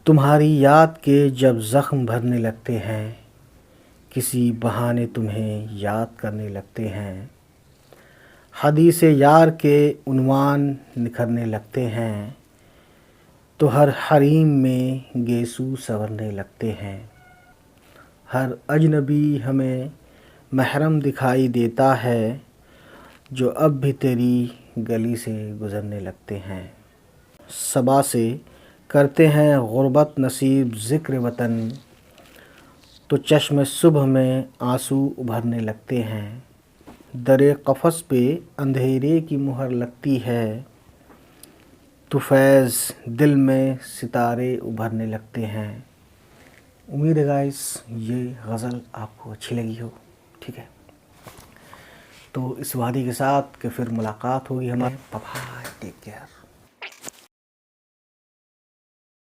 تمہاری یاد کے جب زخم بھرنے لگتے ہیں، کسی بہانے تمہیں یاد کرنے لگتے ہیں، حدیث یار کے عنوان نکھرنے لگتے ہیں، تو ہر حریم میں گیسو سنورنے لگتے ہیں۔ ہر اجنبی ہمیں محرم دکھائی دیتا ہے، جو اب بھی تیری گلی سے گزرنے لگتے ہیں۔ صبا سے کرتے ہیں غربت نصیب ذکر وطن، تو چشم صبح میں آنسو ابھرنے لگتے ہیں۔ در قفس پہ اندھیرے کی مہر لگتی ہے، تو فیض دل میں ستارے ابھرنے لگتے ہیں۔ امید ہے گائز یہ غزل آپ کو اچھی لگی ہو، ٹھیک ہے؟ تو اس وعدے کے ساتھ کہ پھر ملاقات ہوگی ہمارے، بائے، ٹیک کیئر۔